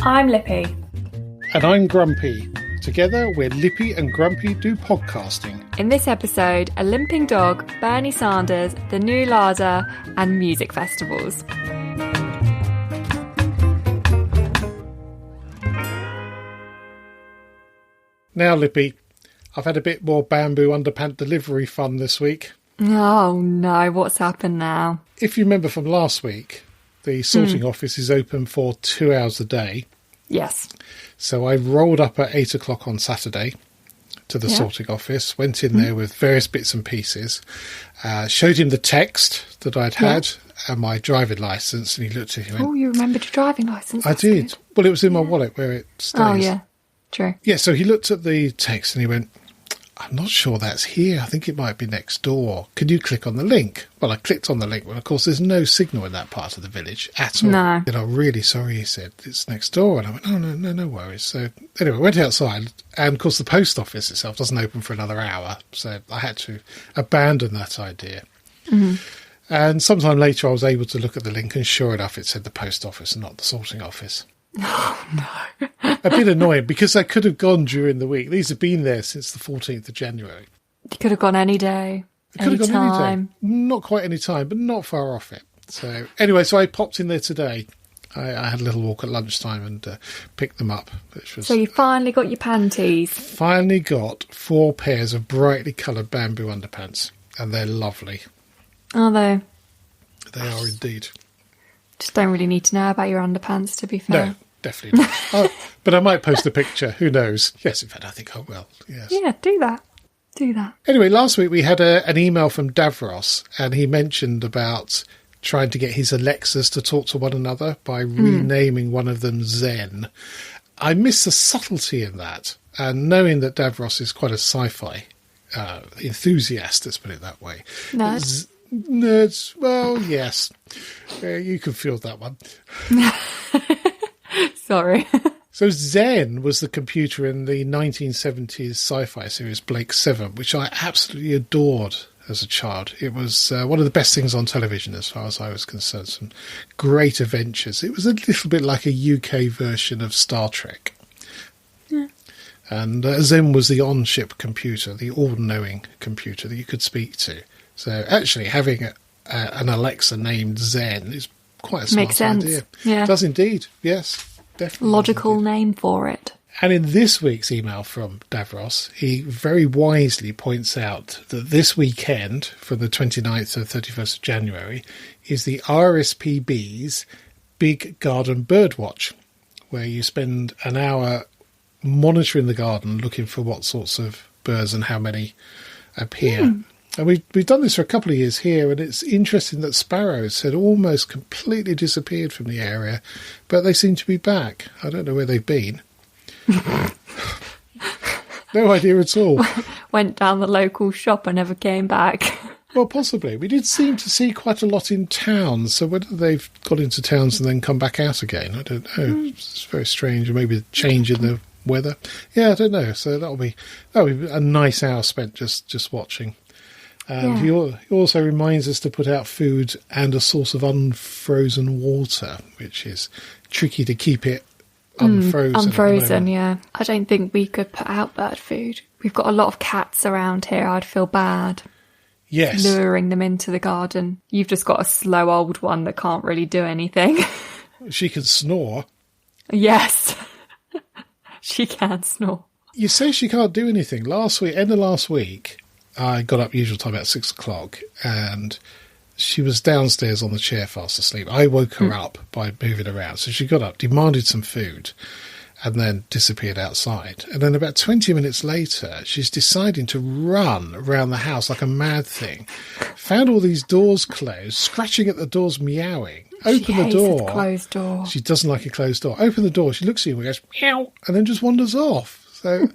I'm Lippy. And I'm Grumpy. Together, we're Lippy and Grumpy do podcasting. In this episode, a limping dog, Bernie Sanders, the new Lada, and music festivals. Now, Lippy, I've had a bit more bamboo underpant delivery fun this week. Oh no, what's happened now? If you remember from last week, the sorting office is open for 2 hours a day. Yes. So I rolled up at 8 o'clock on Saturday to the sorting office, went in there with various bits and pieces, showed him the text that I'd had and my driving licence, and he looked at it and went, Oh, you remembered your driving licence. I did. Good. Well, it was in my wallet where it stays. Oh, yeah. True. Yeah, so he looked at the text and he went, I'm not sure that's here. I think it might be next door. Can you click on the link? Well, I clicked on the link. Well, of course, there's no signal in that part of the village at all. No. And I'm really sorry, he said. It's next door. And I went, oh, no worries. So anyway, I went outside. And, of course, the post office itself doesn't open for another hour. So I had to abandon that idea. Mm-hmm. And sometime later, I was able to look at the link. And sure enough, it said the post office and not the sorting office. Oh, no. A bit annoying because I could have gone during the week. These have been there since the 14th of January. You could have gone any day. I could have gone any day. Not quite any time, but not far off it. So anyway, so I popped in there today. I had a little walk at lunchtime and picked them up. Which was, so you finally got your panties? Finally got 4 pairs of brightly coloured bamboo underpants. And they're lovely. Are they? They are indeed. Just don't really need to know about your underpants, to be fair. No, definitely not. But I might post a picture. Who knows? Yes, in fact, I think I will. Yes. Yeah, do that. Do that. Anyway, last week we had an email from Davros, and he mentioned about trying to get his Alexas to talk to one another by renaming one of them Zen. I miss the subtlety in that, and knowing that Davros is quite a sci-fi enthusiast, let's put it that way. Nerds, well, yes. You can feel that one. Sorry. So Zen was the computer in the 1970s sci-fi series Blake 7, which I absolutely adored as a child. It was one of the best things on television as far as I was concerned. Some great adventures. It was a little bit like a UK version of Star Trek. Yeah. And Zen was the on-ship computer, the all-knowing computer that you could speak to. So actually having an Alexa named Zen is quite a smart Makes sense. idea. Yeah. It does indeed. Yes, definitely. Logical name for it. And in this week's email from Davros, he very wisely points out that this weekend, from the 29th to the 31st of January, is the RSPB's Big Garden Birdwatch, where you spend an hour monitoring the garden, looking for what sorts of birds and how many appear. And we've done this for a couple of years here, and it's interesting that sparrows had almost completely disappeared from the area, but they seem to be back. I don't know where they've been. No idea at all. Went down the local shop and never came back. Well, possibly. We did seem to see quite a lot in towns, so whether they've got into towns and then come back out again, I don't know. It's very strange, or maybe a change in the weather. Yeah, I don't know. So that'll be a nice hour spent just watching. And he also reminds us to put out food and a source of unfrozen water, which is tricky to keep it unfrozen. Unfrozen, yeah. I don't think we could put out bird food. We've got a lot of cats around here. I'd feel bad. Yes. Luring them into the garden. You've just got a slow old one that can't really do anything. She can snore. Yes. She can snore. You say she can't do anything. End of last week, I got up usual time about 6 o'clock, and she was downstairs on the chair fast asleep. I woke her up by moving around. So she got up, demanded some food, and then disappeared outside. And then about 20 minutes later, she's deciding to run around the house like a mad thing. Found all these doors closed, scratching at the doors, meowing. Open the door. A closed door. She doesn't like a closed door. Open the door. She looks at you and goes, meow, and then just wanders off. So,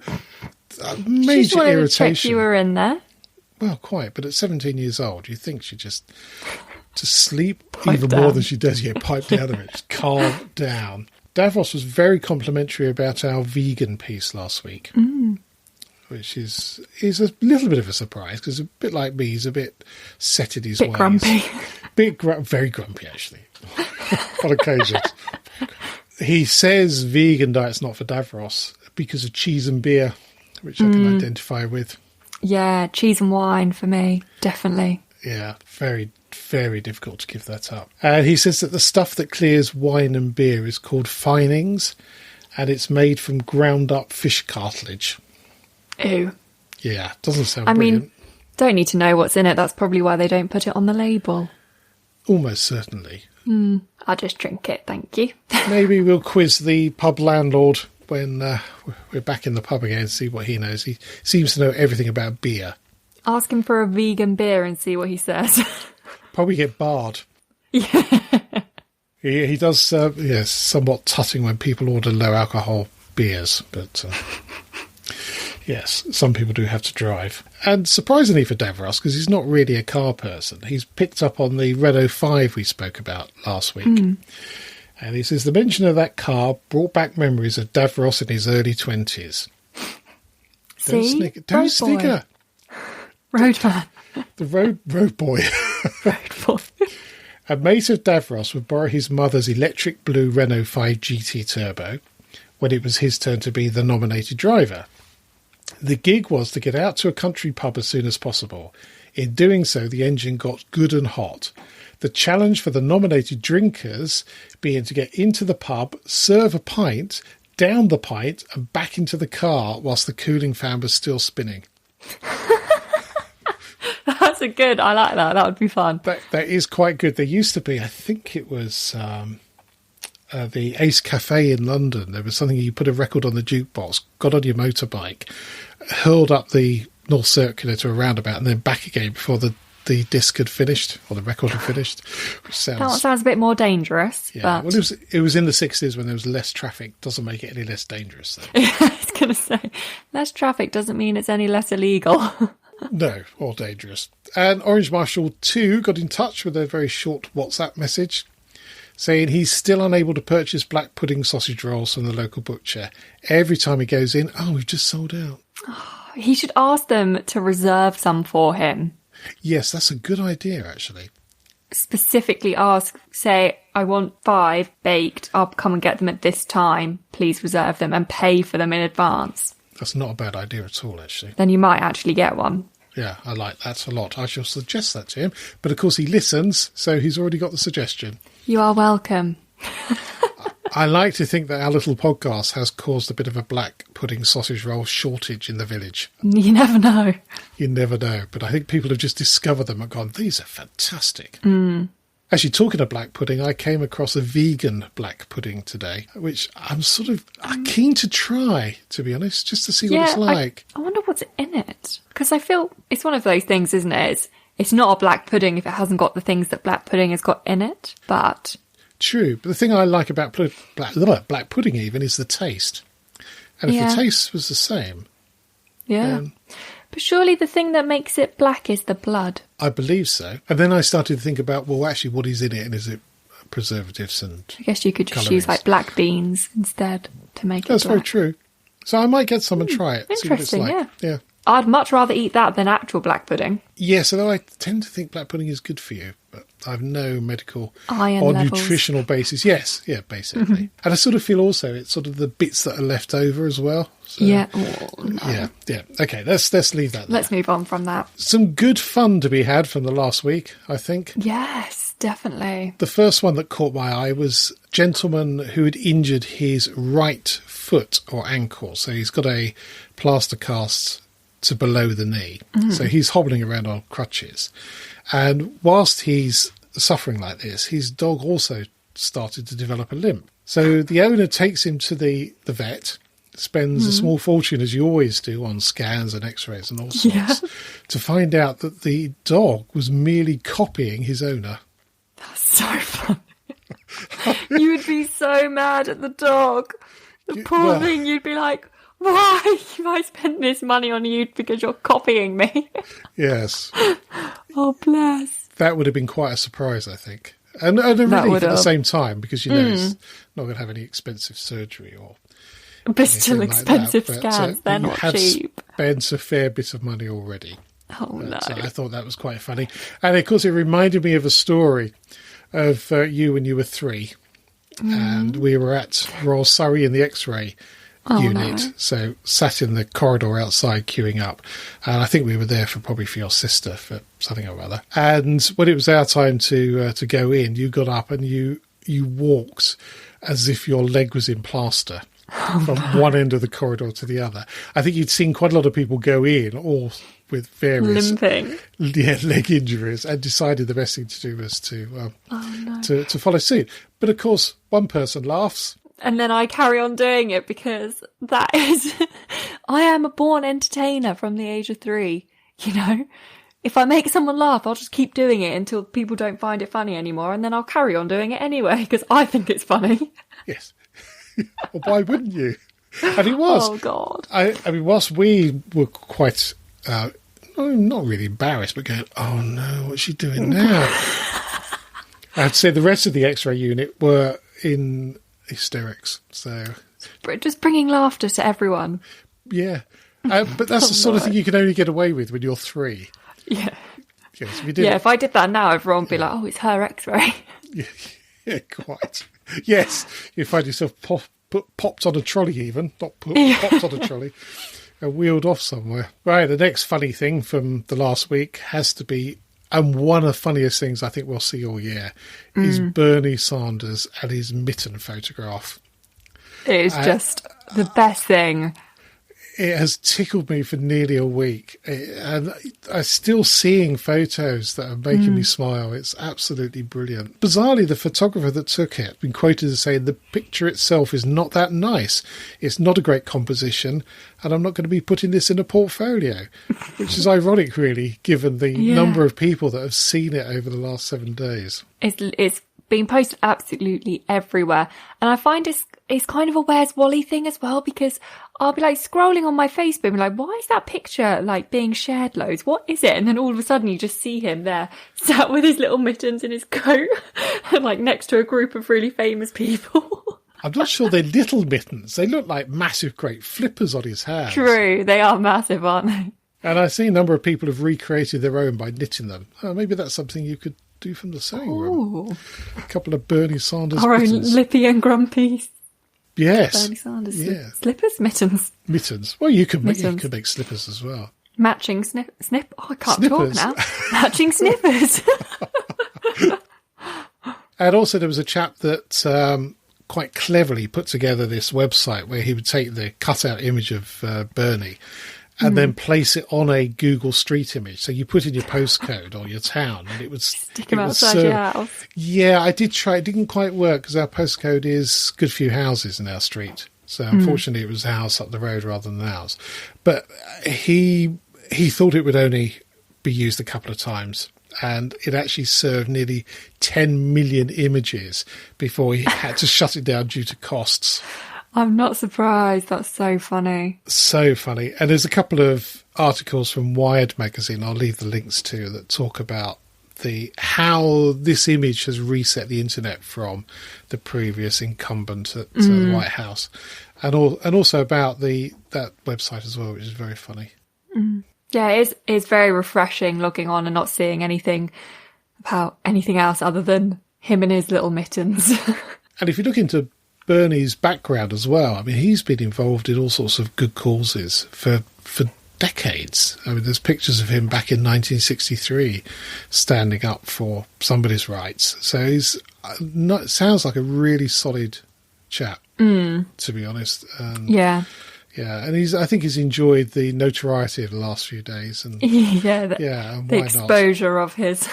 major irritation. To check you were in there. Well, quite. But at 17 years old, you think she just sleep even more than she does. Pipe down a bit. Just calm down. Davros was very complimentary about our vegan piece last week, which is a little bit of a surprise because a bit like me, he's a bit set in his ways. Grumpy. Very grumpy, actually, on occasions. He says vegan diet's not for Davros because of cheese and beer, which I can identify with. Yeah, cheese and wine for me, definitely. Yeah, very, very difficult to give that up. And he says that the stuff that clears wine and beer is called finings, and it's made from ground up fish cartilage. Ew. Yeah, doesn't sound brilliant. I mean, don't need to know what's in it. That's probably why they don't put it on the label. Almost certainly. I'll just drink it, thank you. Maybe we'll quiz the pub landlord when we're back in the pub again and see what he knows. He seems to know everything about beer. Ask him for a vegan beer and see what he says. Probably get barred. Yeah. He does, somewhat tutting when people order low alcohol beers, but yes, some people do have to drive. And surprisingly for Davros, because he's not really a car person, he's picked up on the Renault 5 we spoke about last week. And he says the mention of that car brought back memories of Davros in his early 20s. See? Don't snigger. Roadman. The road boy. Road boy. A mate of Davros would borrow his mother's electric blue Renault 5 GT Turbo when it was his turn to be the nominated driver. The gig was to get out to a country pub as soon as possible. In doing so, the engine got good and hot. The challenge for the nominated drinkers being to get into the pub, serve a pint, down the pint, and back into the car whilst the cooling fan was still spinning. That's a good. I like that. That would be fun. That is quite good. There used to be, I think it was the Ace Cafe in London. There was something you put a record on the jukebox, got on your motorbike, hurled up the North Circular to a roundabout, and then back again before the disc had finished, or the record had finished. Which sounds a bit more dangerous. Yeah, but... well, it was in the 60s when there was less traffic. Doesn't make it any less dangerous, though. Yeah, I was going to say, less traffic doesn't mean it's any less illegal. No, or dangerous. And Orange Marshal 2 got in touch with a very short WhatsApp message saying he's still unable to purchase black pudding sausage rolls from the local butcher. Every time he goes in, we've just sold out. He should ask them to reserve some for him. Yes, that's a good idea, actually. Specifically ask, say, I want 5 baked. I'll come and get them at this time. Please reserve them and pay for them in advance. That's not a bad idea at all, actually. Then you might actually get one. Yeah, I like that a lot. I shall suggest that to him. But of course he listens, so he's already got the suggestion. You are welcome. I like to think that our little podcast has caused a bit of a black pudding sausage roll shortage in the village. You never know. You never know. But I think people have just discovered them and gone, these are fantastic. Actually, talking of black pudding, I came across a vegan black pudding today, which I'm keen to try, to be honest, just to see what it's like. I wonder what's in it. Because I feel it's one of those things, isn't it? It's not a black pudding if it hasn't got the things that black pudding has got in it, but... True, but the thing I like about black pudding even is the taste. And if the taste was the same... Yeah. But surely the thing that makes it black is the blood. I believe so. And then I started to think about, well, actually, what is in it? And is it preservatives and I guess you could just colourings? use like black beans instead to make it That's black. very true. So I might get some and try it. See what it's Interesting, like. Yeah. I'd much rather eat that than actual black pudding. Yes, although I tend to think black pudding is good for you, but I have no medical Iron or levels. nutritional basis. Yes, yeah, basically. And I sort of feel also it's sort of the bits that are left over as well. So, Yeah. Oh, no. Yeah. Okay, let's leave that there. Let's move on from that. Some good fun to be had from the last week, I think. Yes, definitely. The first one that caught my eye was a gentleman who had injured his right foot or ankle. So he's got a plaster cast to below the knee. So he's hobbling around on crutches. And whilst he's suffering like this, his dog also started to develop a limp. So the owner takes him to the vet, spends a small fortune, as you always do, on scans and x-rays and all sorts, to find out that the dog was merely copying his owner. That's so funny. You would be so mad at the dog. The poor thing, you'd be like, why have I spent this money on you because you're copying me? Yes. Oh, bless. That would have been quite a surprise, I think. And a relief at the same time, because you know he's not going to have any expensive surgery or... But still like expensive that. But, scans. They're not cheap. Spent a fair bit of money already. Oh, no. So I thought that was quite funny. And, of course, it reminded me of a story of you when you were 3. and we were at Royal Surrey in the X-ray unit, no. so sat in the corridor outside queuing up, and I think we were there for your sister for something or other. And when it was our time to go in, you got up and you walked as if your leg was in plaster from one end of the corridor to the other. I think you'd seen quite a lot of people go in, all with various limping, leg injuries, and decided the best thing to do was to follow suit. But of course, one person laughs. And then I carry on doing it because that is... I am a born entertainer from the age of 3, you know? If I make someone laugh, I'll just keep doing it until people don't find it funny anymore, and then I'll carry on doing it anyway, because I think it's funny. Yes. Well, why wouldn't you? And it was. Oh, God. I mean, whilst we were quite... not really embarrassed, but going, oh, no, what's she doing now? I'd say the rest of the X-ray unit were in... hysterics. So just bringing laughter to everyone. Yeah, but that's the sort of thing you can only get away with when you're 3. Yeah. Yes, if I did that now, everyone would be like, oh, it's her X-ray. Yeah, quite. Yes, you find yourself popped on a trolley, even popped on a trolley and wheeled off somewhere. Right, the next funny thing from the last week has to be, and one of the funniest things I think we'll see all year, is Bernie Sanders and his mitten photograph. It is just the best thing. It has tickled me for nearly a week. And I'm still seeing photos that are making me smile. It's absolutely brilliant. Bizarrely, the photographer that took it has been quoted as saying the picture itself is not that nice. It's not a great composition, and I'm not going to be putting this in a portfolio, which is ironic, really, given the number of people that have seen it over the last 7 days. It's been posted absolutely everywhere. And I find it's kind of a Where's Wally thing as well, because I'll be like scrolling on my Facebook and like, why is that picture like being shared loads? What is it? And then all of a sudden you just see him there sat with his little mittens in his coat and like next to a group of really famous people. I'm not sure they're little mittens. They look like massive great flippers on his hands. True, they are massive, aren't they? And I see a number of people have recreated their own by knitting them. Oh, maybe that's something you could do from the sewing room. A couple of Bernie Sanders our mittens. Own Lippy and Grumpy. Yes. Bernie Sanders. Slippers? Mittens. Mittens. Well, you could make slippers as well. Matching snip. Oh, I can't talk now. Matching snippers. And also there was a chap that quite cleverly put together this website where he would take the cutout image of Bernie and then place it on a Google Street image. So you put in your postcode or your town, and it would stick them outside your house. Yeah, I did try. It didn't quite work because our postcode is a good few houses in our street. So unfortunately, it was a house up the road rather than ours. But he thought it would only be used a couple of times, and it actually served nearly 10 million images before he had to shut it down due to costs. I'm not surprised. That's so funny. So funny. And there's a couple of articles from Wired magazine I'll leave the links to that talk about how this image has reset the internet from the previous incumbent at the White House, and also about that website as well, which is very funny. Yeah, it's very refreshing looking on and not seeing anything about anything else other than him and his little mittens. And if you look into Bernie's background as well, I mean, he's been involved in all sorts of good causes for decades. I mean, there's pictures of him back in 1963 standing up for somebody's rights. So sounds like a really solid chap, to be honest. Yeah, and I think he's enjoyed the notoriety of the last few days, and and the exposure of his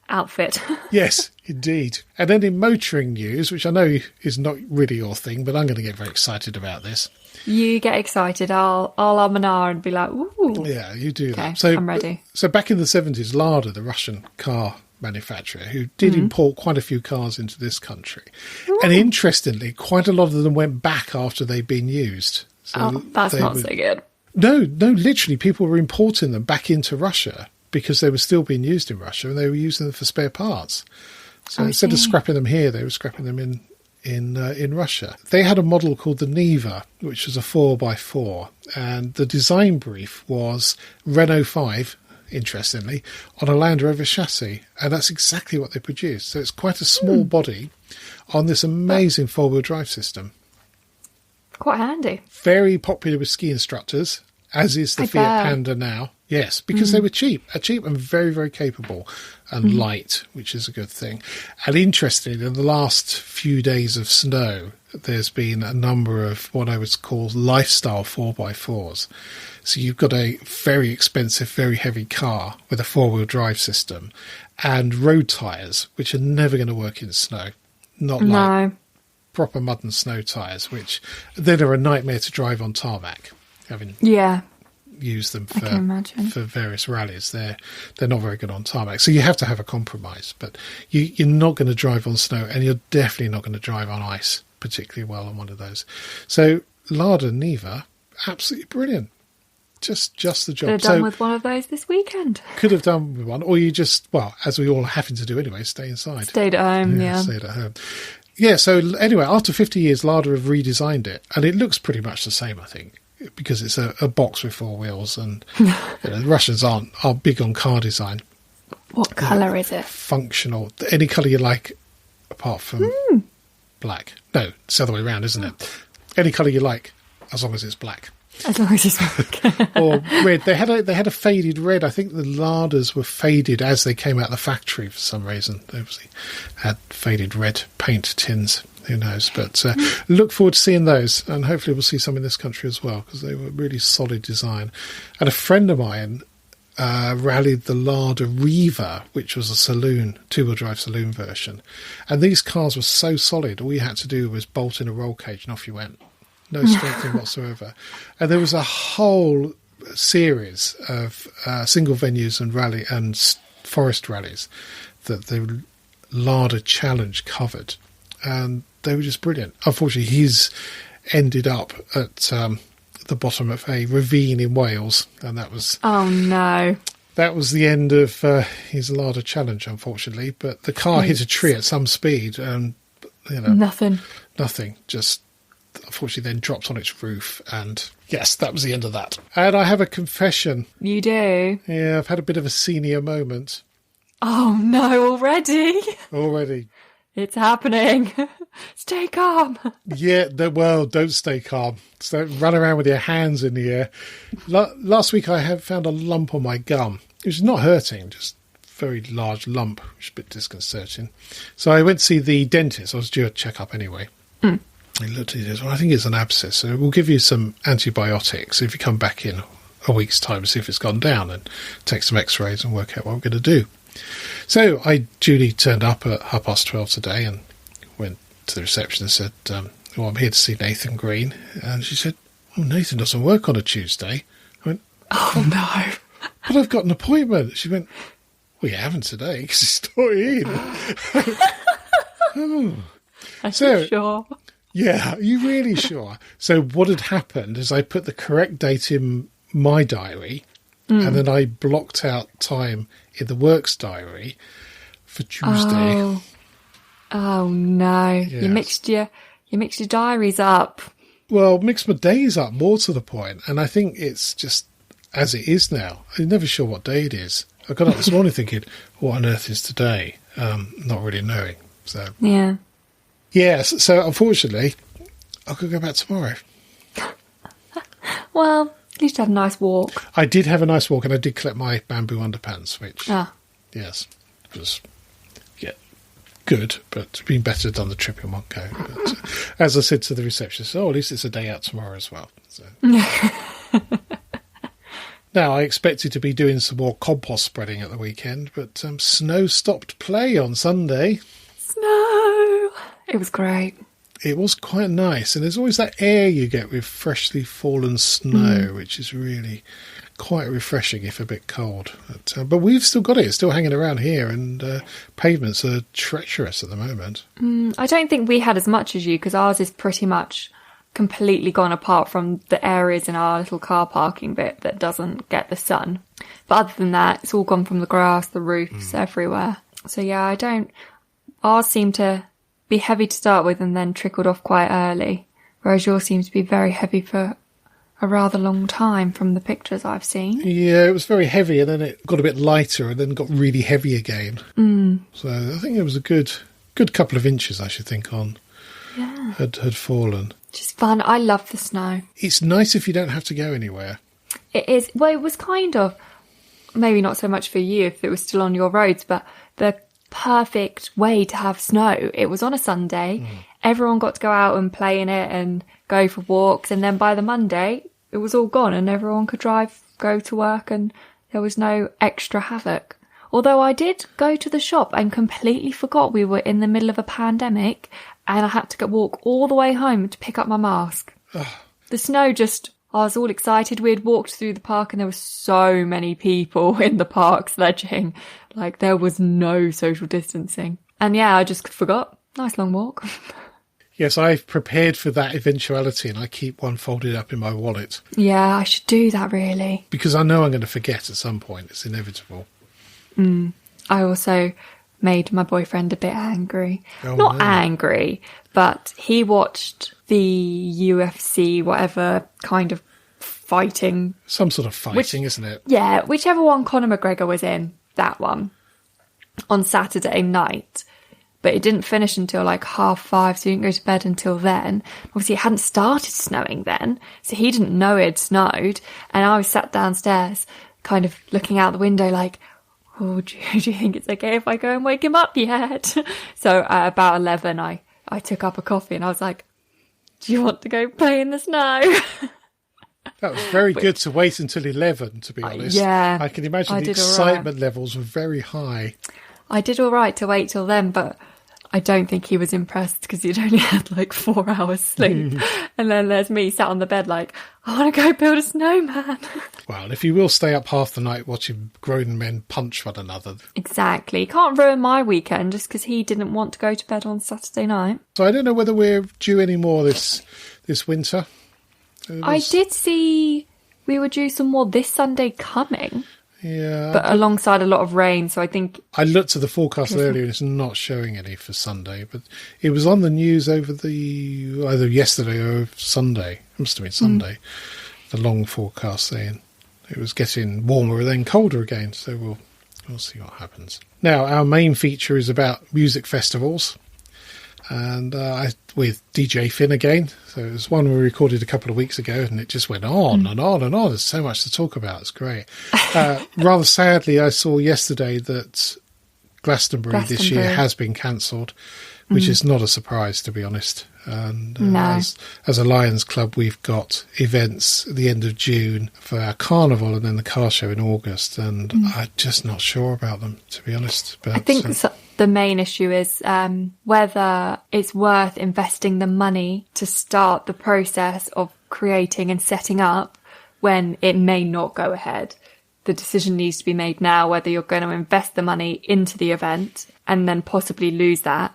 outfit. Yes, indeed. And then in motoring news, which I know is not really your thing, but I'm going to get very excited about this. You get excited, I'll and ah and be like, ooh. Yeah, you do that. Okay, So I'm ready. So back in the 70s, Lada, the Russian car manufacturer, who did import quite a few cars into this country. Ooh. And interestingly, quite a lot of them went back after they'd been used. So that's not so good. No, literally, people were importing them back into Russia because they were still being used in Russia, and they were using them for spare parts. So instead of scrapping them here, they were scrapping them in Russia. They had a model called the Niva, which was a 4x4, and the design brief was Renault 5, interestingly, on a Land Rover chassis. And that's exactly what they produce. So it's quite a small body on this amazing four-wheel drive system. Quite handy. Very popular with ski instructors, as is the Fiat Panda now. Yes, because they were cheap and very, very capable and light, which is a good thing. And interestingly, in the last few days of snow, there's been a number of what I would call lifestyle 4x4s. So you've got a very expensive, very heavy car with a four-wheel drive system and road tyres, which are never going to work in snow. Not like proper mud and snow tyres, which then are a nightmare to drive on tarmac. Having used them for various rallies, they're not very good on tarmac. So you have to have a compromise. But you're not going to drive on snow, and you're definitely not going to drive on ice particularly well on one of those. So Lada Niva, absolutely brilliant. Just the job. Could have done with one of those this weekend. Could have done with one, or you just, well, as we all happen to do anyway, stay inside. Stayed at home, Stayed at home. Yeah, so anyway, after 50 years, Lada have redesigned it, and it looks pretty much the same, I think, because it's a box with four wheels, and the Russians aren't big on car design. What colour is it? Functional. Any colour you like, apart from black. No, it's the other way around, isn't it? Any colour you like, as long as it's black. As long as it's black. Or red. They had a faded red. I think the Ladas were faded as they came out of the factory for some reason. They obviously had faded red paint tins. Who knows? But look forward to seeing those, and hopefully we'll see some in this country as well, because they were really solid design. And a friend of mine rallied the Lada Riva, which was a saloon, two-wheel drive saloon version. And these cars were so solid, all you had to do was bolt in a roll cage and off you went. No strengthening whatsoever. And there was a whole series of single venues and rally and forest rallies that the Lada Challenge covered. And they were just brilliant. Unfortunately, he's ended up at the bottom of a ravine in Wales. And that was... Oh, no. That was the end of his Lada Challenge, unfortunately. But the car hit a tree at some speed and, Nothing. Just... unfortunately then dropped on its roof, and yes, that was the end of that. And I have a confession. You do? Yeah, I've had a bit of a senior moment. Oh no, Already. It's happening. Stay calm. Yeah, don't stay calm. So don't run around with your hands in the air. Last week I found a lump on my gum. It was not hurting, just a very large lump, which is a bit disconcerting. So I went to see the dentist. I was due a check-up anyway. He looked at it and said, well, I think it's an abscess, so we'll give you some antibiotics if you come back in a week's time to see if it's gone down, and take some x-rays and work out what we're going to do. So I duly turned up at 12:30 today and went to the reception and said, I'm here to see Nathan Green. And she said, Nathan doesn't work on a Tuesday. I went, oh no. But I've got an appointment. She went, well, you haven't today because he's not in. Are you sure? Yeah, are you really sure? So what had happened is I put the correct date in my diary, and then I blocked out time in the works diary for Tuesday. Oh no. Yes. You mixed your diaries up. Well, mixed my days up, more to the point, and I think it's just as it is now. I'm never sure what day it is. I got up this morning thinking, what on earth is today? Not really knowing. So yeah. Yes, so unfortunately, I could go back tomorrow. Well, at least you had a nice walk. I did have a nice walk, and I did collect my bamboo underpants, which, yes, was good, but it'd been better done the trip in one go. But, as I said to the receptionist, at least it's a day out tomorrow as well. So. Now, I expected to be doing some more compost spreading at the weekend, but snow stopped play on Sunday. Snow! It was great. It was quite nice, and there's always that air you get with freshly fallen snow, which is really quite refreshing if a bit cold. But we've still got it. It's still hanging around here, and pavements are treacherous at the moment. I don't think we had as much as you, because ours is pretty much completely gone, apart from the areas in our little car parking bit that doesn't get the sun. But other than that, it's all gone from the grass, the roofs, everywhere. So yeah, ours seemed to be heavy to start with and then trickled off quite early, whereas yours seems to be very heavy for a rather long time from the pictures I've seen. Yeah, it was very heavy, and then it got a bit lighter, and then got really heavy again. So I think it was a good couple of inches, I should think, had fallen. Just fun. I love the snow. It's nice if you don't have to go anywhere. It is. Well, it was kind of, maybe not so much for you if it was still on your roads, but the perfect way to have snow. It was on a Sunday. Everyone got to go out and play in it and go for walks. And then by the Monday, it was all gone and everyone could go to work, and there was no extra havoc. Although I did go to the shop and completely forgot we were in the middle of a pandemic, and I had to walk all the way home to pick up my mask. The snow I was all excited. We had walked through the park and there were so many people in the park sledging. Like, there was no social distancing. And yeah, I just forgot. Nice long walk. Yes, I've prepared for that eventuality, and I keep one folded up in my wallet. Yeah, I should do that, really. Because I know I'm going to forget at some point. It's inevitable. I also made my boyfriend a bit angry. Not angry, but he watched the UFC, whatever kind of fighting. Some sort of fighting, isn't it? Yeah, whichever one Conor McGregor was in, that one, on Saturday night. But it didn't finish until like 5:30, so he didn't go to bed until then. Obviously, it hadn't started snowing then, so he didn't know it had snowed. And I was sat downstairs, kind of looking out the window like, oh, do you think it's okay if I go and wake him up yet? So at about 11, I took up a coffee and I was like, do you want to go play in the snow? That was very good to wait until 11, to be honest. Yeah. I can imagine the excitement levels were very high. I did all right to wait till then, but I don't think he was impressed because he'd only had like 4 hours sleep. And then there's me sat on the bed like, I want to go build a snowman. Well, and if you will stay up half the night watching grown men punch one another. Exactly. Can't ruin my weekend just because he didn't want to go to bed on Saturday night. So I don't know whether we're due any more this winter. I did see we were due some more this Sunday coming. Yeah. But alongside a lot of rain, so I think... I looked at the forecast earlier and it's not showing any for Sunday, but it was on the news over either yesterday or Sunday. It must have been Sunday. The long forecast saying it was getting warmer and then colder again, so we'll see what happens. Now, our main feature is about music festivals. And with DJ Finn again. So it was one we recorded a couple of weeks ago, and it just went on and on and on. There's so much to talk about. It's great. Rather sadly, I saw yesterday that Glastonbury this year has been cancelled, which is not a surprise, to be honest. And as a Lions Club, we've got events at the end of June for our carnival and then the car show in August. And I'm just not sure about them, to be honest. But I think the main issue is whether it's worth investing the money to start the process of creating and setting up when it may not go ahead. The decision needs to be made now whether you're going to invest the money into the event and then possibly lose that,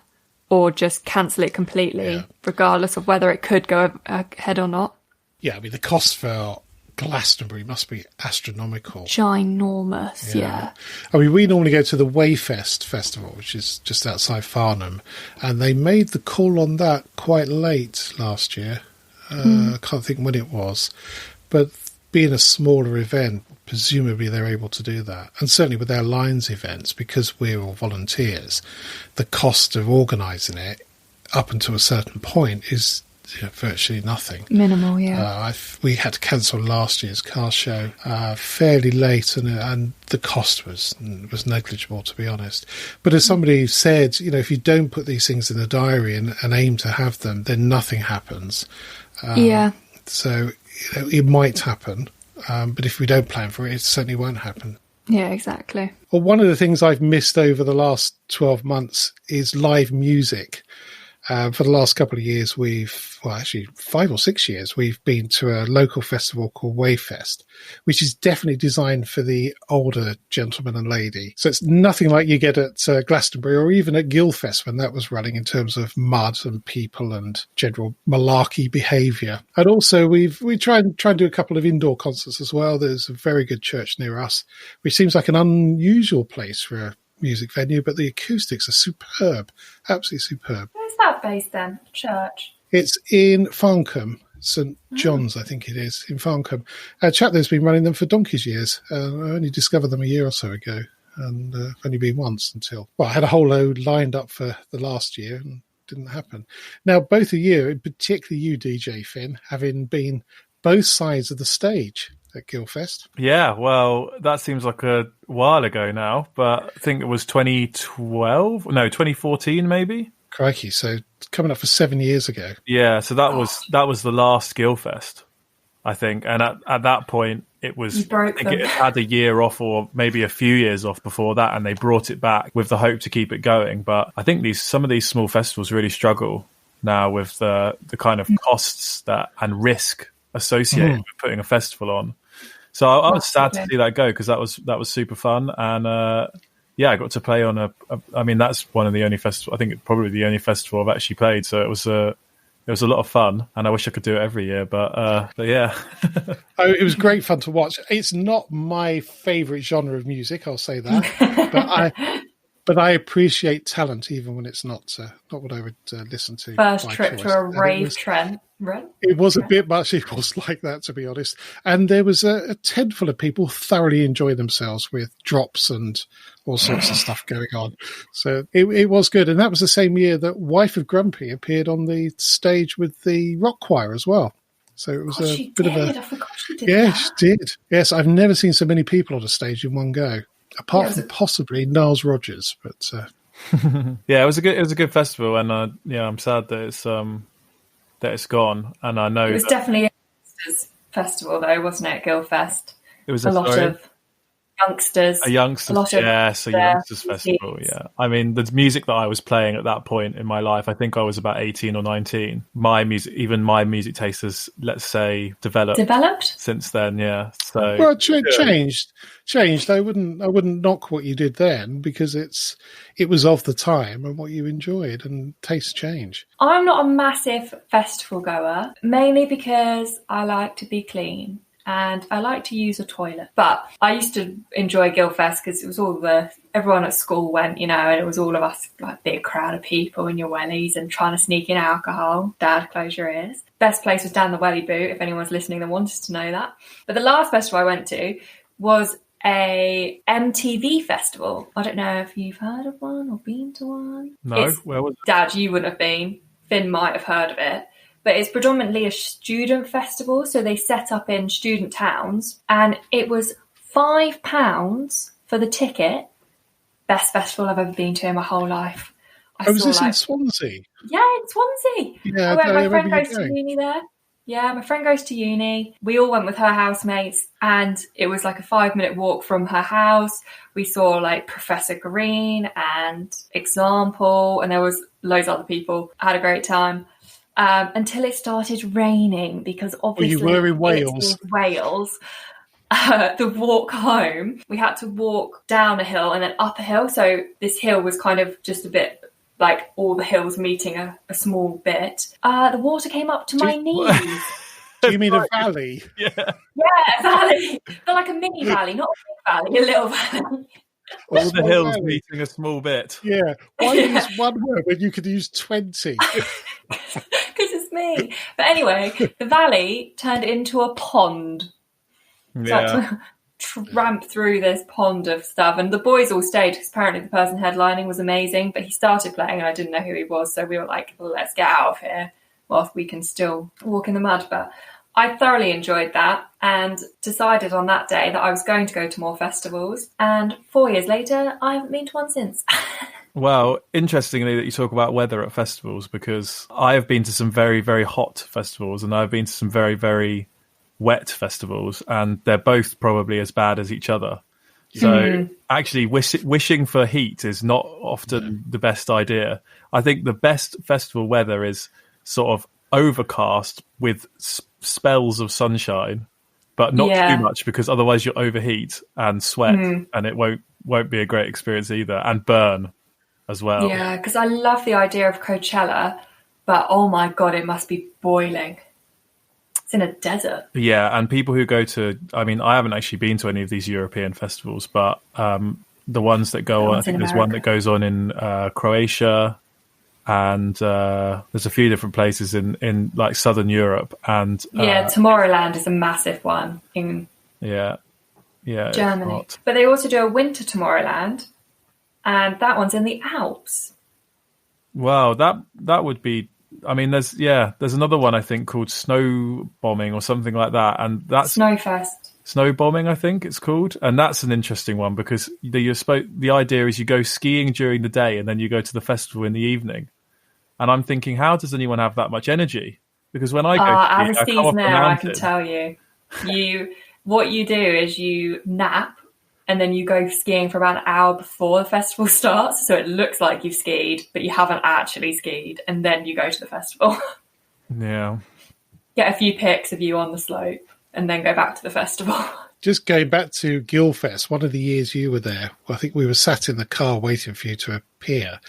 or just cancel it completely, regardless of whether it could go ahead or not. Yeah, I mean, the cost for Glastonbury must be astronomical. Ginormous, yeah. I mean, we normally go to the Wayfest Festival, which is just outside Farnham, and they made the call on that quite late last year. I can't think when it was. But being a smaller event, presumably they're able to do that. And certainly with our Lions events, because we're all volunteers, the cost of organising it up until a certain point is virtually nothing. Minimal, yeah. We had to cancel last year's car show fairly late, and the cost was negligible, to be honest. But as somebody said, if you don't put these things in the diary and aim to have them, then nothing happens. So it might happen, but if we don't plan for it, it certainly won't happen. Yeah, exactly. Well, one of the things I've missed over the last 12 months is live music. For the last couple of years, actually 5 or 6 years, we've been to a local festival called Wayfest, which is definitely designed for the older gentleman and lady. So it's nothing like you get at Glastonbury or even at Guildfest when that was running in terms of mud and people and general malarkey behaviour. And also we try and do a couple of indoor concerts as well. There's a very good church near us, which seems like an unusual place for a music venue, but the acoustics are superb, absolutely superb. Where's that based then? Church? It's in Farncombe. St John's, I think it is, in Farncombe. A chap there's been running them for donkey's years. I only discovered them a year or so ago, and I've only been once until... Well, I had a whole load lined up for the last year, and didn't happen. Now, both of you, and particularly you, DJ Finn, having been both sides of the stage at Guildfest. Yeah, well, that seems like a while ago now, but I think it was 2012? No, 2014 maybe? Crikey, so coming up for 7 years ago. Yeah, so that was the last Guildfest, I think. And at that point, it was... I think it had a year off or maybe a few years off before that, and they brought it back with the hope to keep it going. But I think some of these small festivals really struggle now with the kind of costs that and risk associated with putting a festival on. So I was sad to see that go, because that was super fun. And I got to play on I mean, that's one of the only festivals, I think it's probably the only festival I've actually played. So it was a lot of fun, and I wish I could do it every year, but yeah. It was great fun to watch. It's not my favourite genre of music, I'll say that, but I appreciate talent even when it's not what I would listen to. First trip to a rave trend. It was a bit much. It was like that, to be honest. And there was a tent full of people thoroughly enjoy themselves with drops and all sorts of stuff going on. So it was good. And that was the same year that Wife of Grumpy appeared on the stage with the rock choir as well. So it was a bit of a... I forgot she did Yeah, that. she did. Yes, I've never seen so many people on a stage in one go, apart from possibly Niles Rodgers. But yeah, it was a good festival, and I'm sad that it's gone. And I know it was definitely a youngsters festival, though, wasn't it? Guildfest. It was a lot of youngsters. A youngsters festival. Yeah, I mean, the music that I was playing at that point in my life, I think I was about 18 or 19. My music taste has, let's say, developed since then. Yeah, so well, changed. I wouldn't knock what you did then, because it was of the time and what you enjoyed, and tastes change. I'm not a massive festival goer, mainly because I like to be clean. And I like to use a toilet. But I used to enjoy Guildfest because it was everyone at school went, and it was all of us, like big crowd of people in your wellies and trying to sneak in alcohol. Dad, close your ears. Best place was down the welly boot, if anyone's listening that wanted to know that. But the last festival I went to was a MTV festival. I don't know if you've heard of one or been to one. No, where was it? Dad, you wouldn't have been. Finn might have heard of it. But it's predominantly a student festival, so they set up in student towns, and it was £5 for the ticket. Best festival I've ever been to in my whole life. Was this in Swansea? Yeah, in Swansea. Yeah, my friend goes to uni there. Yeah, my friend goes to uni. We all went with her housemates, and it was like a 5-minute walk from her house. We saw like Professor Green and Example, and there was loads of other people. I had a great time. Until it started raining, because obviously you were in Wales. The walk home, we had to walk down a hill and then up a hill. So this hill was kind of just a bit like all the hills meeting a small bit. The water came up to my knees. Do you mean a valley? Yeah, a valley. But like a mini valley, not a big valley, a little valley. All the hills meeting a small bit. Yeah. Why use one word when you could use 20? Because it's me. But anyway, the valley turned into a pond. So I had to tramp through this pond of stuff. And the boys all stayed because apparently the person headlining was amazing. But he started playing and I didn't know who he was. So we were like, let's get out of here whilst we can still walk in the mud. But I thoroughly enjoyed that and decided on that day that I was going to go to more festivals. And 4 years later, I haven't been to one since. Well, interestingly that you talk about weather at festivals, because I have been to some very, very hot festivals and I've been to some very, very wet festivals, and they're both probably as bad as each other. So actually wishing for heat is not often the best idea. I think the best festival weather is sort of overcast with spells of sunshine, but not too much, because otherwise you'll overheat and sweat and it won't be a great experience either, and burn as well. Yeah, because I love the idea of Coachella, but oh my God, it must be boiling. It's in a desert. Yeah, and people who go to, I mean, I haven't actually been to any of these European festivals, but the ones that go on, I think there's one that goes on in Croatia, and there's a few different places in like southern Europe, and Tomorrowland is a massive one in Germany. But they also do a winter Tomorrowland, and that one's in the Alps. Wow, that would be. I mean, there's another one I think called snow bombing or something like that, and that's Snowfest. Snow bombing, I think it's called, and that's an interesting one because the idea is you go skiing during the day and then you go to the festival in the evening. And I'm thinking, how does anyone have that much energy? Because when I go skiing, I can tell you, what you do is you nap and then you go skiing for about an hour before the festival starts, so it looks like you've skied, but you haven't actually skied, and then you go to the festival. Yeah. Get a few pics of you on the slope, and then go back to the festival. Just going back to Guildfest, one of the years you were there, I think we were sat in the car waiting for you to appear,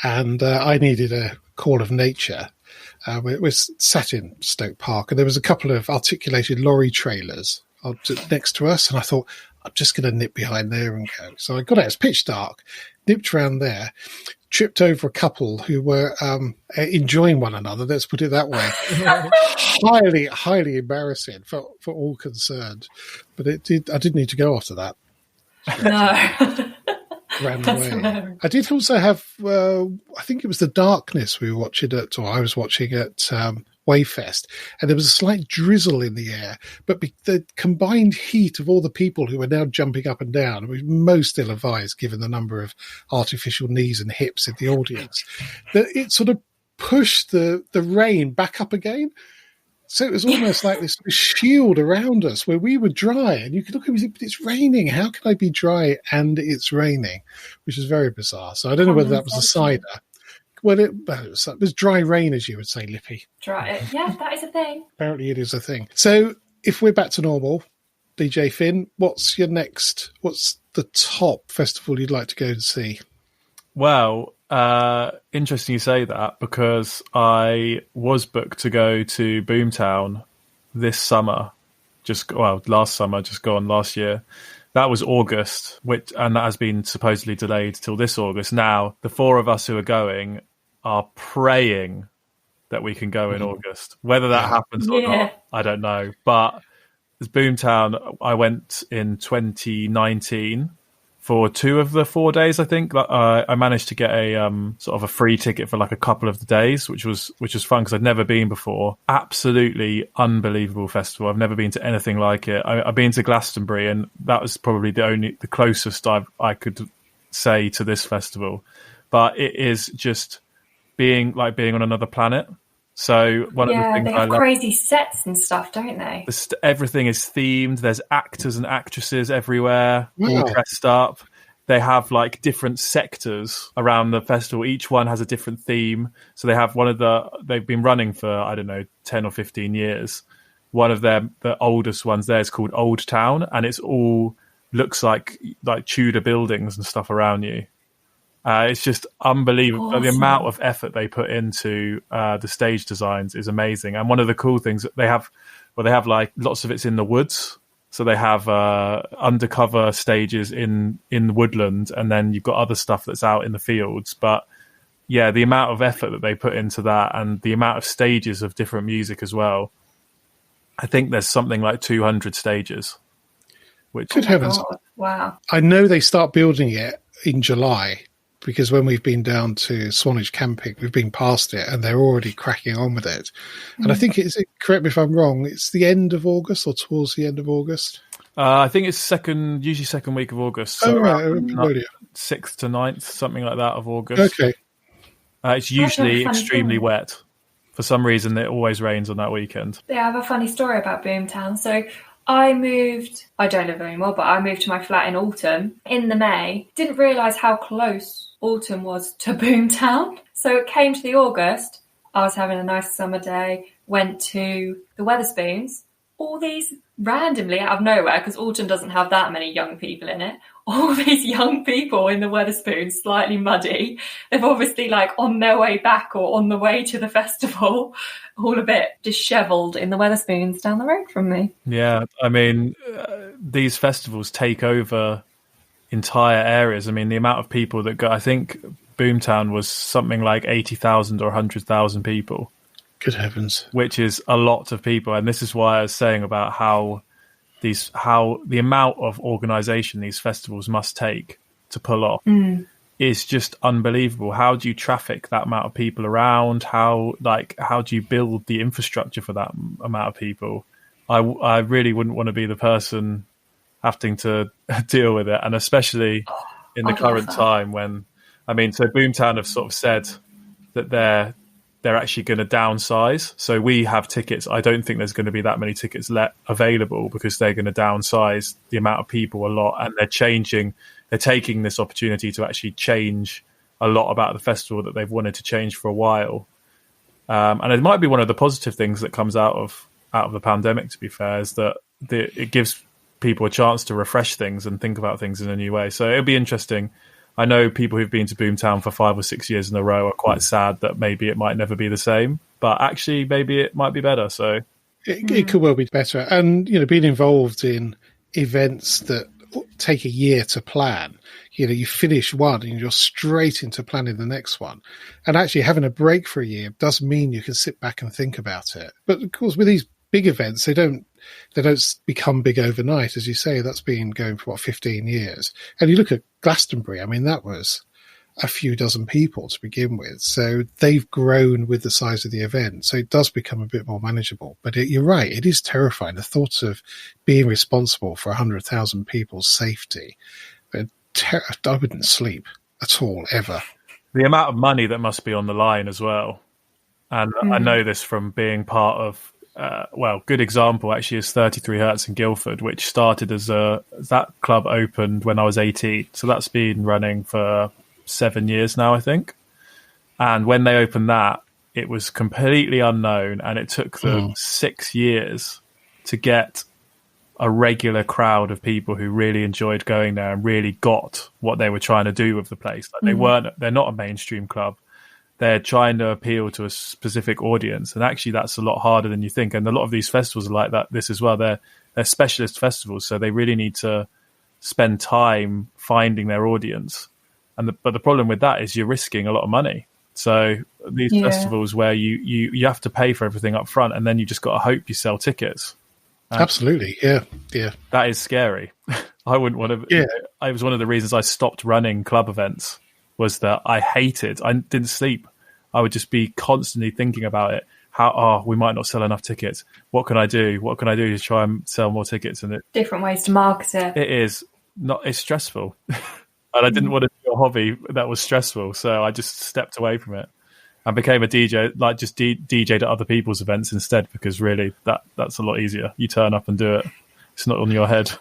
and I needed a call of nature. We were sat in Stoke Park, and there was a couple of articulated lorry trailers next to us, and I thought, I'm just going to nip behind there and go. So I got out, it's pitch dark, nipped around there, tripped over a couple who were enjoying one another, let's put it that way. Highly, highly embarrassing for all concerned. But I didn't need to go after that. No. Ran away. I did also have, I think it was The Darkness we were watching at, or I was watching at Wayfest, and there was a slight drizzle in the air, but the combined heat of all the people who were now jumping up and down was most ill-advised given the number of artificial knees and hips in the audience, that it sort of pushed the rain back up again. So it was almost like this shield around us where we were dry, and you could look at me and think, but it's raining. How can I be dry and it's raining? Which is very bizarre. So I don't know whether that was a cider. Well, it was dry rain, as you would say, Lippy. Dry, yeah, that is a thing. Apparently it is a thing. So if we're back to normal, DJ Finn, what's the top festival you'd like to go and see? Well, interesting you say that, because I was booked to go to Boomtown this summer, last summer, just gone last year. That was August, and that has been supposedly delayed till this August. Now, the four of us who are going are praying that we can go in August. Whether that happens or not, I don't know. But as Boomtown, I went in 2019 for 2 of the 4 days. I think I managed to get a sort of a free ticket for like a couple of the days, which was fun because I'd never been before. Absolutely unbelievable festival. I've never been to anything like it. I've been to Glastonbury, and that was probably the closest I could say to this festival. But it is just being on another planet. So one of the things they have crazy sets and stuff, don't they? Everything is themed. There's actors and actresses everywhere, all dressed up. They have like different sectors around the festival. Each one has a different theme. So they have they've been running for, I don't know, 10 or 15 years. One of the oldest ones there is called Old Town, and it's all looks like Tudor buildings and stuff around you. It's just unbelievable. Awesome. The amount of effort they put into the stage designs is amazing. And one of the cool things that they have like lots of it's in the woods. So they have undercover stages in woodland, and then you've got other stuff that's out in the fields. But yeah, the amount of effort that they put into that, and the amount of stages of different music as well. I think there's something like 200 stages. Which good heavens! Wow! I know they start building it in July, because when we've been down to Swanage camping, we've been past it, and they're already cracking on with it. And I think correct me if I'm wrong, it's the end of August or towards the end of August? I think it's usually second week of August. So right. 6th to 9th, something like that of August. Okay. It's usually extremely wet. For some reason, it always rains on that weekend. Yeah, I have a funny story about Boomtown. So I don't live anymore, but I moved to my flat in autumn in the May. Didn't realise how close autumn was to Boomtown. So it came to the August. I was having a nice summer day, went to the Wetherspoons. All these randomly out of nowhere, because autumn doesn't have that many young people in it. All these young people in the Wetherspoons, slightly muddy. They've obviously like on their way back or on the way to the festival, all a bit dishevelled in the Wetherspoons down the road from me. Yeah, I mean, these festivals take over entire areas. I mean, the amount of people that go, I think Boomtown was something like 80,000 or 100,000 people. Good heavens. Which is a lot of people. And this is why I was saying about how the amount of organisation these festivals must take to pull off is just unbelievable. How do you traffic that amount of people around? How do you build the infrastructure for that amount of people? I really wouldn't want to be the person having to deal with it, and especially in the current time when, so Boomtown have sort of said that they're actually going to downsize. So we have tickets. I don't think there's going to be that many tickets available because they're going to downsize the amount of people a lot, and they're taking this opportunity to actually change a lot about the festival that they've wanted to change for a while. And it might be one of the positive things that comes out of the pandemic, to be fair, is that it gives people a chance to refresh things and think about things in a new way. So it'll be interesting. I know people who've been to Boomtown for 5 or 6 years in a row are quite sad that maybe it might never be the same, but actually maybe it might be better. So it could well be better. And, being involved in events that take a year to plan, you finish one and you're straight into planning the next one. And actually having a break for a year does mean you can sit back and think about it. But of course, with these big events, they don't become big overnight. As you say, that's been going for 15 years. And you look at Glastonbury, that was a few dozen people to begin with. So they've grown with the size of the event. So it does become a bit more manageable. But you're right, it is terrifying. The thought of being responsible for 100,000 people's safety. I wouldn't sleep at all, ever. The amount of money that must be on the line as well. And I know this from being part of, good example actually is 33 Hertz in Guildford, which started as that club opened when I was 18. So that's been running for 7 years now, I think. And when they opened that, it was completely unknown, and it took them 6 years to get a regular crowd of people who really enjoyed going there and really got what they were trying to do with the place. They're not a mainstream club. They're trying to appeal to a specific audience, and actually that's a lot harder than you think. And a lot of these festivals are like this as well. They're specialist festivals, so they really need to spend time finding their audience. But the problem with that is you're risking a lot of money. So these festivals where you have to pay for everything up front, and then you just got to hope you sell tickets. Absolutely, yeah. That is scary. I wouldn't want to. Yeah. It was one of the reasons I stopped running club events, was that I didn't sleep. I would just be constantly thinking about it. We might not sell enough tickets. What can I do? What can I do to try and sell more tickets? And different ways to market it. It's stressful. And I didn't want to do a hobby that was stressful. So I just stepped away from it and became a DJ, just DJ'd at other people's events instead, because really that's a lot easier. You turn up and do it. It's not on your head.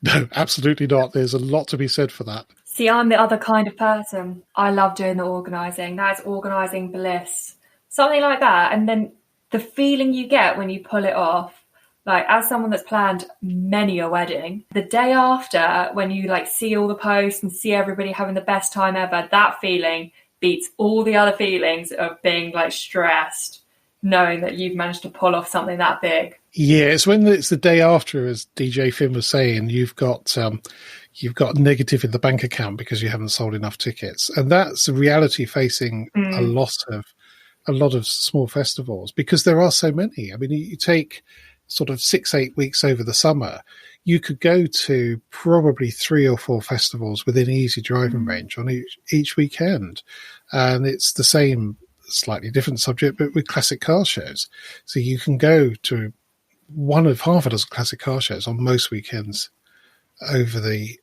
No, absolutely not. There's a lot to be said for that. See, I'm the other kind of person. I love doing the organising. That's organising bliss. Something like that. And then the feeling you get when you pull it off, like as someone that's planned many a wedding, the day after when you see all the posts and see everybody having the best time ever, that feeling beats all the other feelings of being stressed, knowing that you've managed to pull off something that big. Yeah, it's when it's the day after, as DJ Finn was saying, you've got negative in the bank account because you haven't sold enough tickets, and that's a reality facing a lot of small festivals, because there are so many. You take sort of 6-8 weeks over the summer, you could go to probably 3 or 4 festivals within easy driving range on each weekend, and it's the same, slightly different subject, but with classic car shows. So you can go to one of half a dozen classic car shows on most weekends over the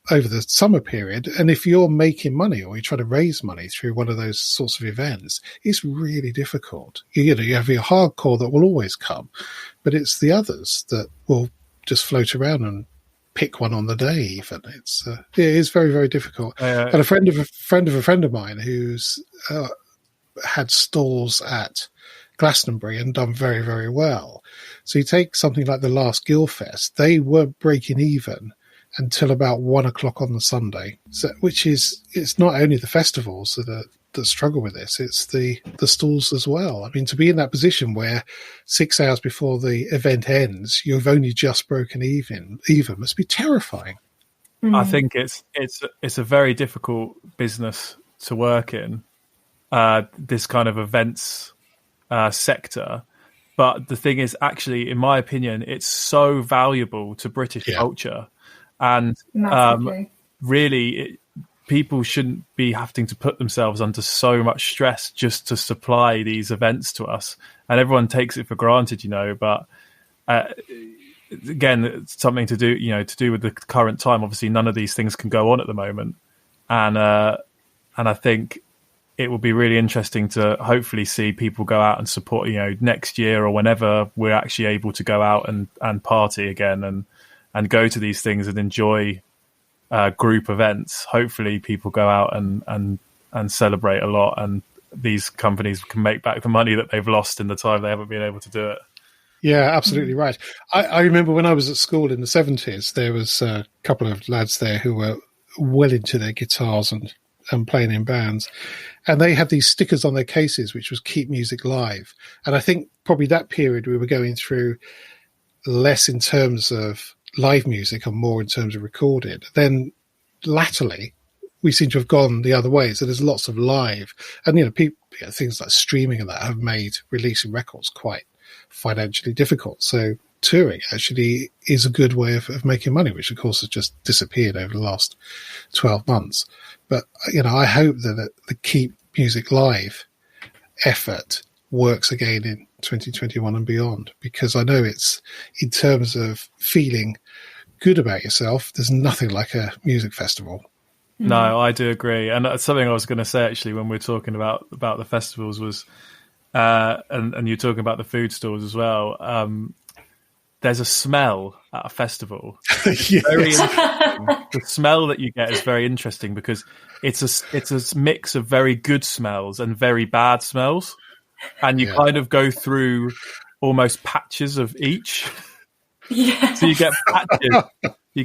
summer period. And if you're making money or you try to raise money through one of those sorts of events, it's really difficult. You have your hardcore that will always come, but it's the others that will just float around and pick one on the day. Even it is very, very difficult. And a friend of a friend of mine who's had stalls at Glastonbury and done very, very well. So you take something like the last Guildfest, they were breaking even until about 1 o'clock on the Sunday. So, it's not only the festivals that struggle with this, it's the stalls as well. To be in that position where 6 hours before the event ends, you've only just broken even must be terrifying. I think it's a very difficult business to work in, this kind of events sector. But the thing is, actually, in my opinion, it's so valuable to British culture. And really, people shouldn't be having to put themselves under so much stress just to supply these events to us. And everyone takes it for granted, but again, it's something to do with the current time. Obviously, none of these things can go on at the moment. And I think it will be really interesting to hopefully see people go out and support, next year or whenever we're actually able to go out and party again and go to these things and enjoy group events. Hopefully people go out and celebrate a lot, and these companies can make back the money that they've lost in the time they haven't been able to do it. Yeah, absolutely right. I remember when I was at school in the 70s, there was a couple of lads there who were well into their guitars and playing in bands. And they had these stickers on their cases, which was keep music live. And I think probably that period we were going through less in terms of live music and more in terms of recorded. Then latterly, we seem to have gone the other way. So there's lots of live. And, people, things like streaming and that have made releasing records quite financially difficult. So touring actually is a good way of making money, which of course has just disappeared over the last 12 months. But, I hope that the Keep Music Live effort works again in 2021 and beyond, because I know it's, in terms of feeling good about yourself, there's nothing like a music festival. No, I do agree. And that's something I was going to say, actually, when we were talking about the festivals was, and you're talking about the food stores as well. There's a smell at a festival. Yes. Very interesting. The smell that you get is very interesting because it's a mix of very good smells and very bad smells, and you kind of go through almost patches of each. Yeah. So you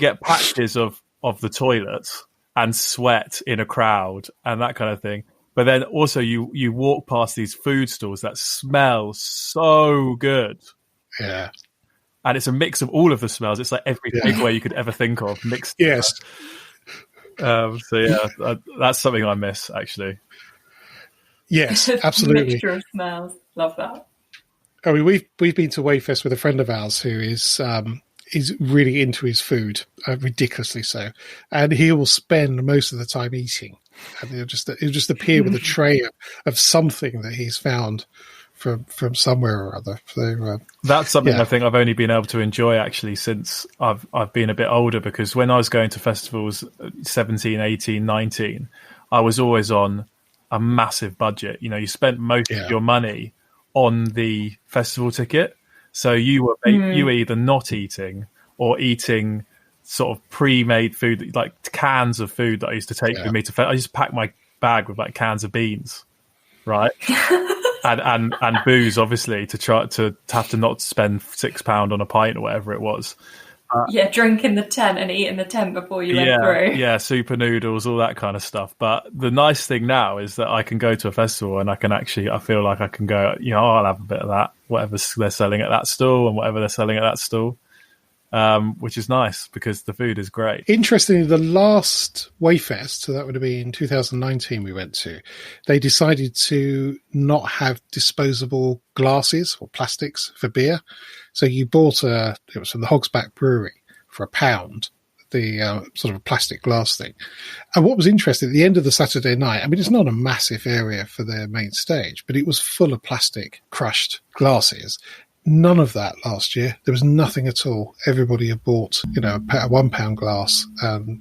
get patches of the toilets and sweat in a crowd and that kind of thing. But then also you walk past these food stores that smell so good. Yeah. And it's a mix of all of the smells. It's like every takeaway you could ever think of mixed. Yes. That's something I miss, actually. Yes, absolutely. Mixture of smells. Love that. I mean, we've been to Wayfest with a friend of ours who is really into his food, ridiculously so, and he will spend most of the time eating, and he'll just appear with a tray of something that he's found from somewhere or other. So that's something I think I've only been able to enjoy actually since I've been a bit older, because when I was going to festivals 17, 18, 19, I was always on a massive budget. You spent most of your money on the festival ticket, so you were either not eating or eating sort of pre-made food, like cans of food that I used to take with me to I used to pack my bag with like cans of beans, right? and booze, obviously, to try to have to not spend £6 on a pint or whatever it was. Drink in the tent and eat in the tent before you went through. Yeah, super noodles, all that kind of stuff. But the nice thing now is that I can go to a festival and I feel like I can go, I'll have a bit of that, whatever they're selling at that stall and whatever they're selling at that stall, which is nice because the food is great. Interestingly, the last Wayfest, so that would have been 2019 we went to, they decided to not have disposable glasses or plastics for beer. So you bought it was from the Hogsback Brewery for £1, the sort of a plastic glass thing. And what was interesting, at the end of the Saturday night, I mean, it's not a massive area for their main stage, but it was full of plastic crushed glasses. None of that last year. There was nothing at all. Everybody had bought, a £1 glass, and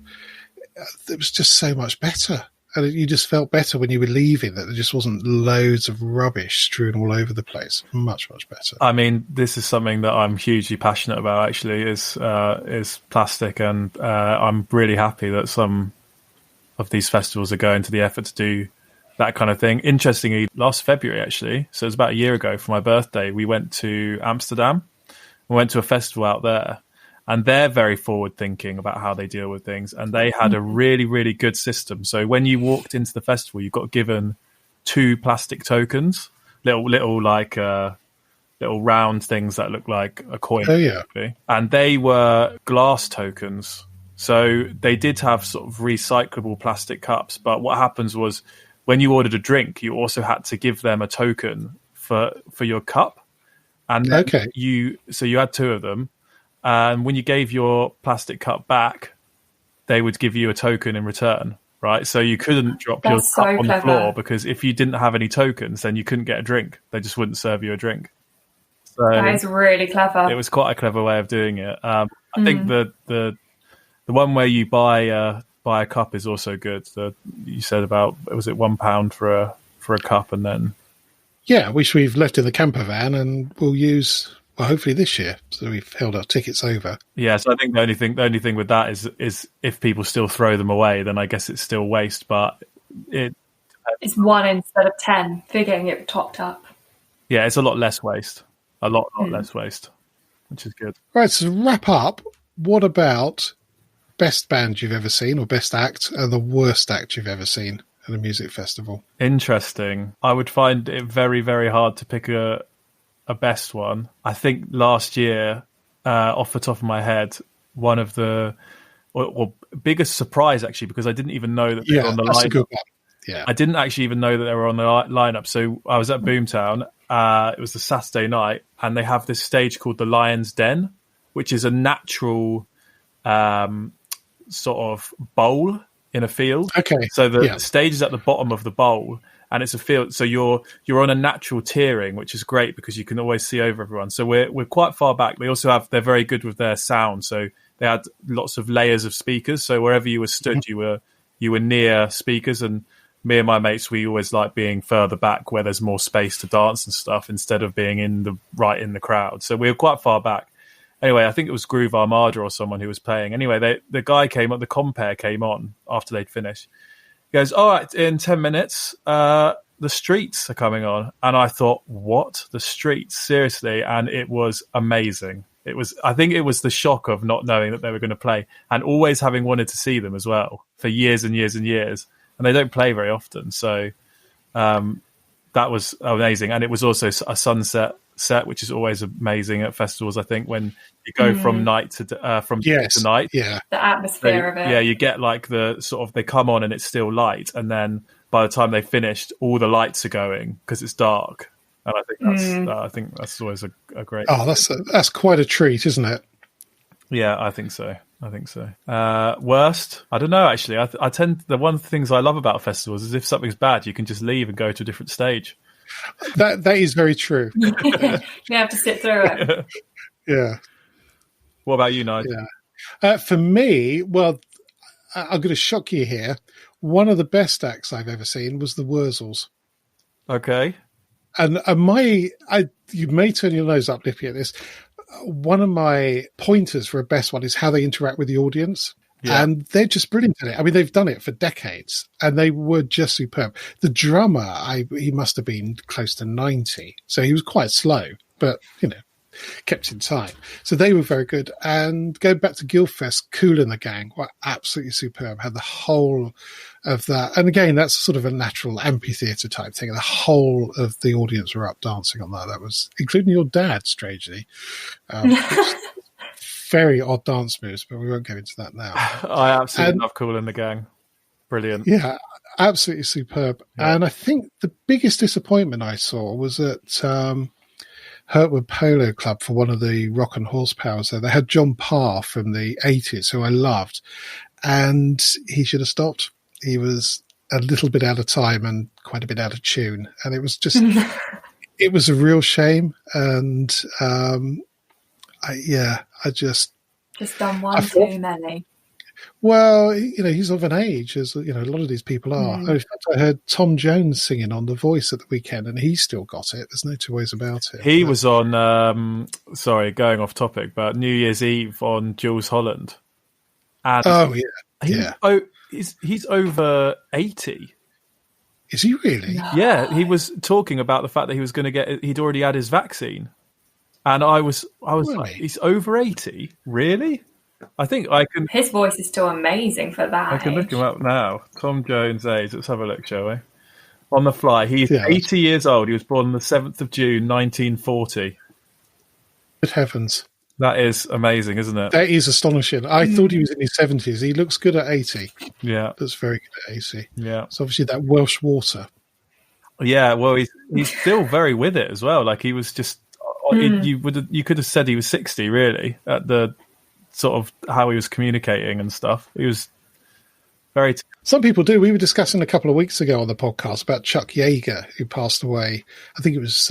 it was just so much better. And you just felt better when you were leaving, that there just wasn't loads of rubbish strewn all over the place. Much, much better. I mean, this is something that I'm hugely passionate about, actually, is plastic. And I'm really happy that some of these festivals are going to the effort to do that kind of thing. Interestingly, last February, actually, so it was about a year ago for my birthday, we went to Amsterdam. We went to a festival out there. And they're very forward thinking about how they deal with things. And they had a really, really good system. So when you walked into the festival, you got given 2 plastic tokens, little round things that look like a coin. Oh, yeah. And they were glass tokens. So they did have sort of recyclable plastic cups, but what happens was when you ordered a drink, you also had to give them a token for your cup. And then you had two of them. And when you gave your plastic cup back, they would give you a token in return, right? So you couldn't drop your cup on the floor, because if you didn't have any tokens, then you couldn't get a drink. They just wouldn't serve you a drink. So that is really clever. It was quite a clever way of doing it. I think the one where you buy a cup is also good. You said about, was it £1 for a cup, and then which we've left in the camper van and we'll use hopefully this year. So we've held our tickets over. Yeah, so I think the only thing with that is if people still throw them away, then I guess it's still waste. But it's 1 instead of 10, figuring it topped up. Yeah, it's a lot less waste. A lot less waste, which is good. Right, so to wrap up, what about best band you've ever seen, or best act, and the worst act you've ever seen at a music festival? Interesting. I would find it very, very hard to pick a best one. I think last year, off the top of my head, one of the biggest surprise, actually, because I didn't even know that they were on the lineup. A good one. Yeah, I didn't actually even know that they were on the lineup. So I was at Boomtown. It was the Saturday night, and they have this stage called the Lion's Den, which is a natural sort of bowl in a field. Okay. So the stage is at the bottom of the bowl, and it's a field. So you're on a natural tiering, which is great because you can always see over everyone. So we're quite far back. They're very good with their sound. So they had lots of layers of speakers. So wherever you were stood, you were near speakers. And me and my mates, we always like being further back where there's more space to dance and stuff, instead of being in the crowd. So we were quite far back. Anyway, I think it was Groove Armada or someone who was playing. Anyway, the guy came on, the compere came on after they'd finished. He goes, all right, in 10 minutes, the Streets are coming on. And I thought, what? The Streets? Seriously? And it was amazing. I think it was the shock of not knowing that they were going to play, and always having wanted to see them as well for years and years and years. And they don't play very often. So that was amazing. And it was also a sunset set, which is always amazing at festivals, I think, when you go from night to night. Yeah. The atmosphere of it. Yeah, you get like the sort of, they come on and it's still light, and then by the time they've finished, all the lights are going because it's dark. And I think that's always a great. Oh, that's quite a treat, isn't it? Yeah, I think so. Worst? I don't know, actually. The one of the things I love about festivals is if something's bad, you can just leave and go to a different stage. That is very true. You have to sit through it. Yeah. What about you, Nigel? Yeah. For me, well, I'm going to shock you here. One of the best acts I've ever seen was the Wurzels. Okay. And you may turn your nose up, Lippy, at this. One of my pointers for a best one is how they interact with the audience. Yeah. And they're just brilliant at it. I mean, they've done it for decades, and they were just superb. The drummer, he must have been close to 90, so he was quite slow, but, kept in time. So they were very good. And going back to Guildfest, Kool and the Gang were absolutely superb. Had the whole of that. And again, that's sort of a natural amphitheatre type thing. The whole of the audience were up dancing on that. That was, including your dad, strangely. Very odd dance moves, but we won't go into that now. I absolutely love Kool and the Gang. Brilliant. Yeah, absolutely superb. Yeah. And I think the biggest disappointment I saw was at Hurtwood Polo Club for one of the Rock and Horsepowers there. They had John Parr from the 80s, who I loved, and he should have stopped. He was a little bit out of time and quite a bit out of tune, and it was just, it was a real shame. And I just done one too many. Well, he's of an age, as a lot of these people are. In fact, I heard Tom Jones singing on The Voice at the weekend, and he still got it. There's no two ways about it. He was on, sorry, going off topic, but New Year's Eve on Jules Holland. And he's over 80. Is he really? No. Yeah, he was talking about the fact that he was going to he'd already had his vaccine. And I was really? Like, he's over 80? Really? I think I can... His voice is still amazing for that. I can look him up now. Tom Jones' age. Let's have a look, shall we? On the fly. He's 80 years old. He was born on the 7th of June, 1940. Good heavens. That is amazing, isn't it? That is astonishing. I thought he was in his 70s. He looks good at 80. Yeah. That's very good at 80. Yeah. It's obviously that Welsh water. Yeah, well, he's still very with it as well. Like he was just, you could have said he was 60, really, at the sort of how he was communicating and stuff. He was very... Some people do. We were discussing a couple of weeks ago on the podcast about Chuck Yeager, who passed away, I think it was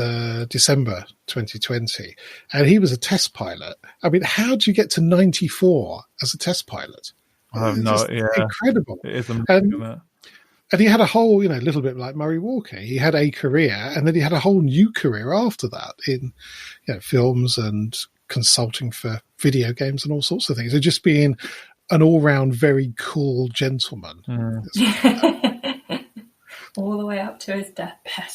December 2020, and he was a test pilot. I mean, how do you get to 94 as a test pilot? I have no, yeah. Incredible. It is amazing. And he had a whole, a little bit like Murray Walker. He had a career, and then he had a whole new career after that in films and consulting for video games and all sorts of things. So just being an all-round very cool gentleman. All the way up to his deathbed.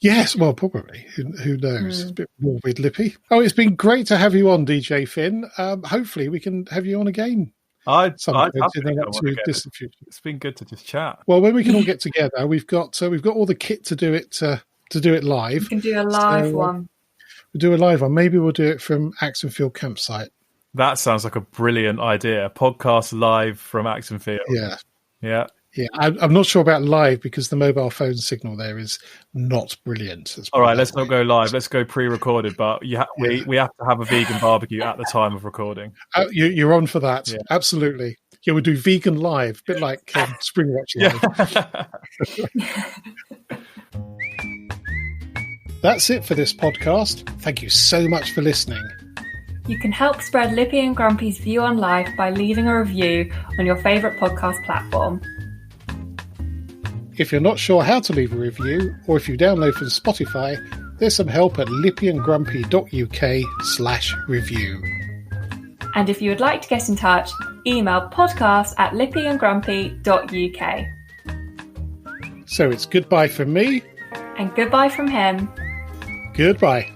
Yes, well, probably. Who knows? It's a bit more with Lippy. Oh, it's been great to have you on, DJ Finn. Hopefully we can have you on again. It's been good to just chat. Well, when we can all get together, we've got all the kit to do it live. We can do a live one. We'll do a live one. Maybe we'll do it from Axonfield campsite. That sounds like a brilliant idea. Podcast live from Axonfield. Yeah. I'm not sure about live because the mobile phone signal there is not brilliant. All right, let's not go live. Let's go pre-recorded. But we have to have a vegan barbecue at the time of recording. You're on for that. Yeah. Absolutely. Yeah, we'll do vegan live, a bit like Springwatch Live. Yeah. That's it for this podcast. Thank you so much for listening. You can help spread Lippy and Grumpy's view on life by leaving a review on your favourite podcast platform. If you're not sure how to leave a review, or if you download from Spotify, there's some help at lippyandgrumpy.uk/review. And if you would like to get in touch, email podcast@lippyandgrumpy.uk. So it's goodbye from me. And goodbye from him. Goodbye.